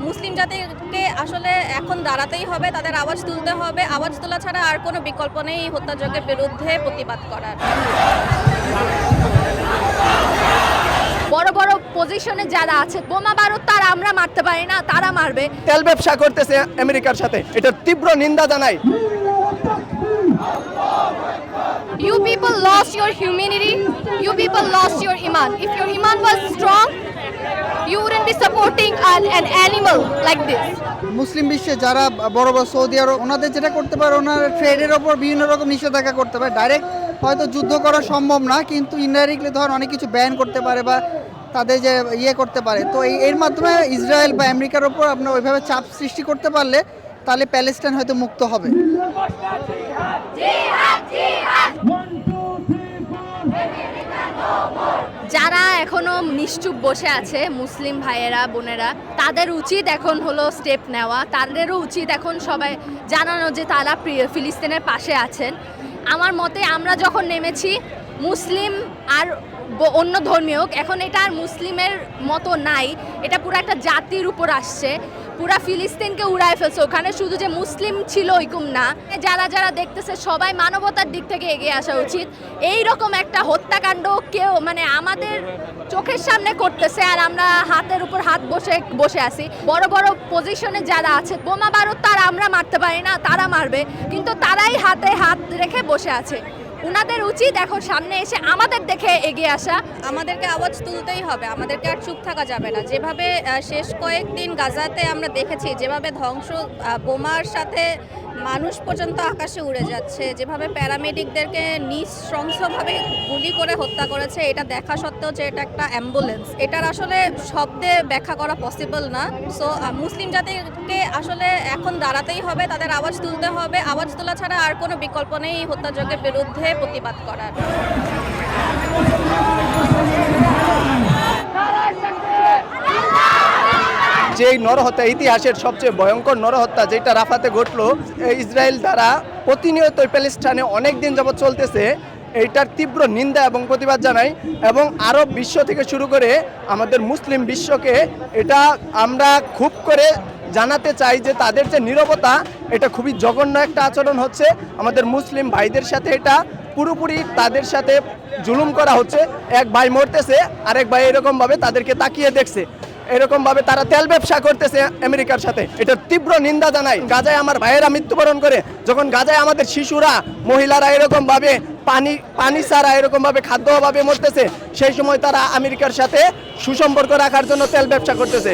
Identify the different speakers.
Speaker 1: মুসলিম জাতিকে আসলে এখন দাঁড়াতেই হবে, তাদের আওয়াজ তুলতে হবে। আওয়াজ তোলা ছাড়া আর কোনো বিকল্প নেই হত্যাযজ্ঞের বিরুদ্ধে প্রতিবাদ করার।
Speaker 2: বড় বড় পজিশনে যারা আছে, বোমা বারুদ তার আমরা মারতে পারি না, তারা মারবে।
Speaker 3: তেল ব্যবসা করতেছে আমেরিকার সাথে, এটার তীব্র নিন্দা জানাই।
Speaker 2: You people lost your humanity. You people lost your iman. If your iman was strong, you wouldn't be supporting an animal like this.
Speaker 4: মুসলিম বিশ্বে যারা বড় বড় সৌদি আরব, ওনাদের যেটা করতে পারে, ওনারা ট্রেডের ওপর বিভিন্ন রকম নিষেধাজ্ঞা করতে পারে। ডাইরেক্ট হয়তো যুদ্ধ করা সম্ভব না, কিন্তু ইনডাইরেক্টলি ধর অনেক কিছু ব্যান করতে পারে বা তাদের যে করতে পারে। তো এর মাধ্যমে ইসরায়েল বা আমেরিকার ওপর আপনার ওইভাবে চাপ সৃষ্টি করতে পারলে তাহলে প্যালেস্টাইন হয়তো মুক্ত হবে।
Speaker 2: যারা এখনো নিশ্চুপ বসে আছে, মুসলিম ভাইয়েরা বোনেরা, তাদের উচিত এখন হলো স্টেপ নেওয়া। তাদেরও উচিত এখন সবাই জানানো যে তারা ফিলিস্তিনের পাশে আছেন। আমার মতে আমরা যখন নেমেছি, মুসলিম আর অন্য ধর্মীয়, এখন এটা আর মুসলিমের মতো নাই, এটা পুরো একটা জাতির উপর আসছে। পুরা ফিলিস্তিনকে উড়ায় ফেলছে। ওখানে শুধু যে মুসলিম ছিল ওইরকম না, যারা যারা দেখতেছে সবাই মানবতার দিক থেকে এগিয়ে আসা উচিত। এই রকম একটা হত্যাকাণ্ড কেউ আমাদের চোখের সামনে করতেছে আর আমরা হাতের উপর হাত বসে আছি। বড় বড় পজিশনে যারা আছে, বোমা বারুদ তার আমরা মারতে পারি না, তারা মারবে, কিন্তু তারাই হাতে হাত রেখে বসে আছে। উনাদের উচিত এখন সামনে এসে আমাদের দেখে এগিয়ে আসা।
Speaker 1: আমাদেরকে আওয়াজ তুলতেই হবে, আমাদেরকে আর চুপ থাকা যাবে না। যেভাবে শেষ কয়েকদিন গাজাতে আমরা দেখেছি, যেভাবে ধ্বংস, বোমার সাথে মানুষ পর্যন্ত আকাশে উড়ে যাচ্ছে, যেভাবে প্যারামেডিকদেরকে নৃশংসভাবে গুলি করে হত্যা করেছে, এটা দেখা সত্ত্বেও যে এটা একটা অ্যাম্বুলেন্স, এটার আসলে শব্দে ব্যাখ্যা করা পসিবল না। সো মুসলিম জাতিকে আসলে এখন দাঁড়াতেই হবে, তাদের আওয়াজ তুলতে হবে। আওয়াজ তোলা ছাড়া আর কোনো বিকল্প নেই হত্যাযজ্ঞের বিরুদ্ধে প্রতিবাদ করার।
Speaker 3: যেই নরহত্যা, ইতিহাসের সবচেয়ে ভয়ঙ্কর নরহত্যা যেটা রাফাতে ঘটলো, ইসরায়েল দ্বারা প্রতিনিয়ত প্যালেস্টাইনে অনেক দিন যাবৎ চলতেছে, এইটার তীব্র নিন্দা এবং প্রতিবাদ জানাই। এবং আরব বিশ্ব থেকে শুরু করে আমাদের মুসলিম বিশ্বকে এটা আমরা খুব করে জানাতে চাই যে তাদের যে নীরবতা, এটা খুবই জঘন্য একটা আচরণ হচ্ছে আমাদের মুসলিম ভাইদের সাথে। এটা পুরোপুরি তাদের সাথে জুলুম করা হচ্ছে। এক ভাই মরতেছে, আরেক ভাই এরকমভাবে তাদেরকে তাকিয়ে দেখছে। এরকমভাবে তারা তেল ব্যবসা করতেছে আমেরিকার সাথে, এটার তীব্র নিন্দা জানাই। গাজায় আমার ভাইয়েরা মৃত্যুবরণ করে, যখন গাজায় আমাদের শিশুরা, মহিলারা এরকমভাবে পানি ছাড়া এরকমভাবে খাদ্য অভাবে মরতেছে, সেই সময় তারা আমেরিকার সাথে সুসম্পর্ক রাখার জন্য তেল ব্যবসা করতেছে।